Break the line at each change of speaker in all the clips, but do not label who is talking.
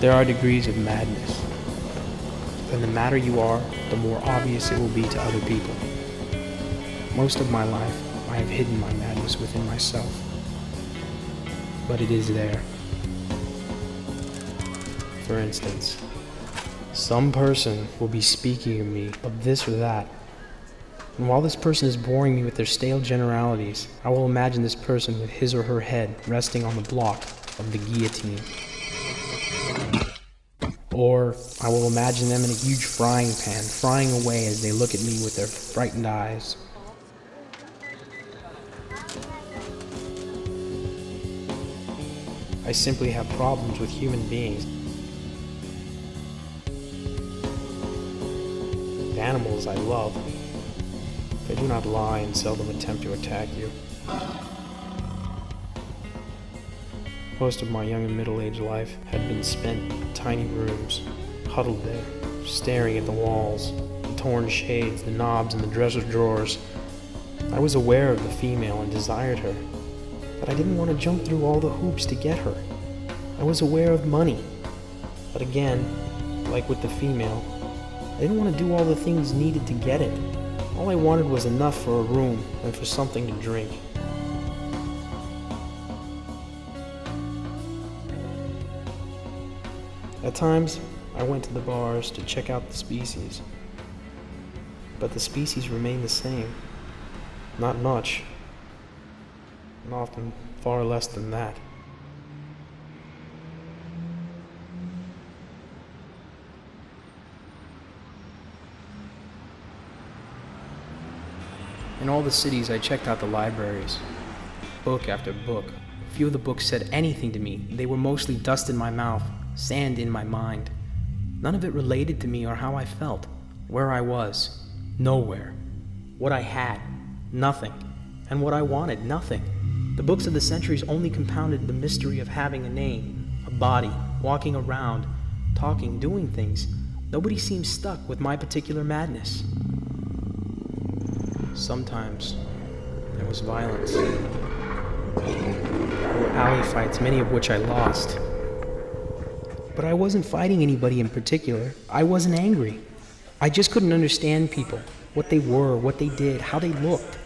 There are degrees of madness. And the madder you are, the more obvious it will be to other people. Most of my life, I have hidden my madness within myself. But it is there. For instance, some person will be speaking of me, of this or that. And while this person is boring me with their stale generalities, I will imagine this person with his or her head resting on the block of the guillotine. Or I will imagine them in a huge frying pan, frying away as they look at me with their frightened eyes. I simply have problems with human beings. The animals I love, they do not lie and seldom attempt to attack you. Most of my young and middle-aged life had been spent in tiny rooms, huddled there, staring at the walls, the torn shades, the knobs, and the dresser drawers. I was aware of the female and desired her, but I didn't want to jump through all the hoops to get her. I was aware of money, but again, like with the female, I didn't want to do all the things needed to get it. All I wanted was enough for a room and for something to drink. At times, I went to the bars to check out the species, but the species remained the same. Not much, and often far less than that. In all the cities, I checked out the libraries, book after book. Few of the books said anything to me. They were mostly dust in my mouth, sand in my mind. None of it related to me or how I felt, where I was, nowhere. What I had, nothing. And what I wanted, nothing. The books of the centuries only compounded the mystery of having a name, a body, walking around, talking, doing things. Nobody seemed stuck with my particular madness. Sometimes there was violence. There were alley fights, many of which I lost. But I wasn't fighting anybody in particular. I wasn't angry. I just couldn't understand people, what they were, what they did, how they looked.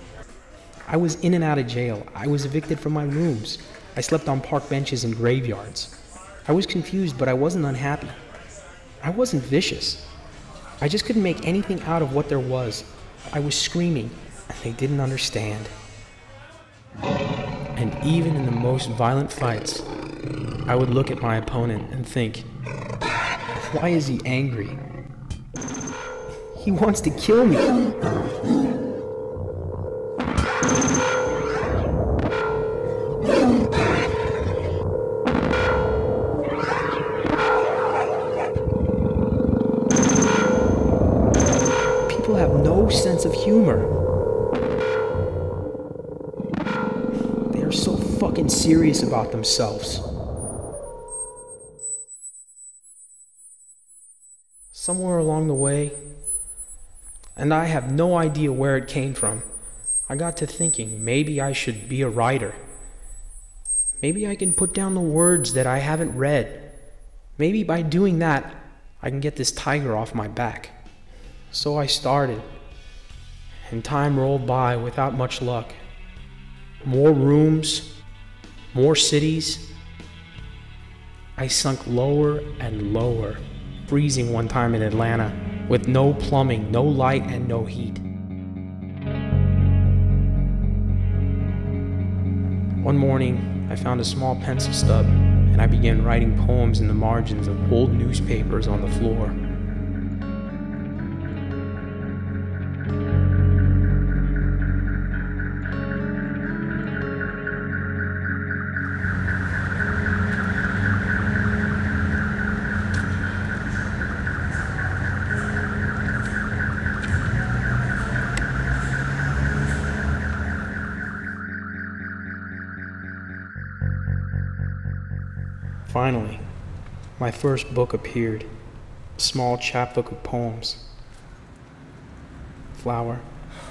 I was in and out of jail. I was evicted from my rooms. I slept on park benches and graveyards. I was confused, but I wasn't unhappy. I wasn't vicious. I just couldn't make anything out of what there was. I was screaming, and they didn't understand. And even in the most violent fights, I would look at my opponent and think, why is he angry? He wants to kill me. People have no sense of humor. They are so fucking serious about themselves. Somewhere along the way, and I have no idea where it came from, I got to thinking maybe I should be a writer. Maybe I can put down the words that I haven't read. Maybe by doing that, I can get this tiger off my back. So I started, and time rolled by without much luck. More rooms, more cities. I sunk lower and lower, freezing one time in Atlanta, with no plumbing, no light, and no heat. One morning, I found a small pencil stub, and I began writing poems in the margins of old newspapers on the floor. Finally, my first book appeared, a small chapbook of poems. Flower,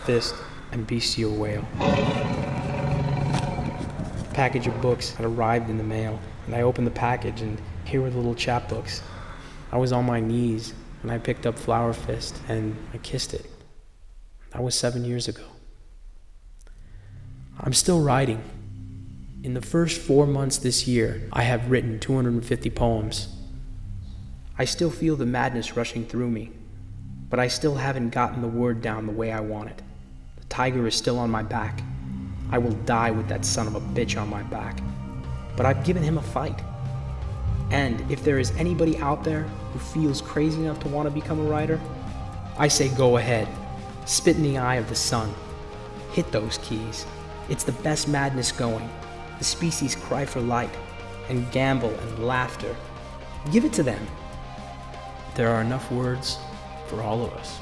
Fist, and Bestial Whale. A package of books had arrived in the mail, and I opened the package, and Here were the little chapbooks. I was on my knees, and I picked up Flower Fist, and I kissed it. That was 7 years ago. I'm still writing. In the first 4 months this year, I have written 250 poems. I still feel the madness rushing through me, but I still haven't gotten the word down the way I want it. The tiger is still on my back. I will die with that son of a bitch on my back. But I've given him a fight. And if there is anybody out there who feels crazy enough to want to become a writer, I say go ahead. Spit in the eye of the sun. Hit those keys. It's the best madness going. The species cry for light, and gamble and laughter. Give it to them. There are enough words for all of us.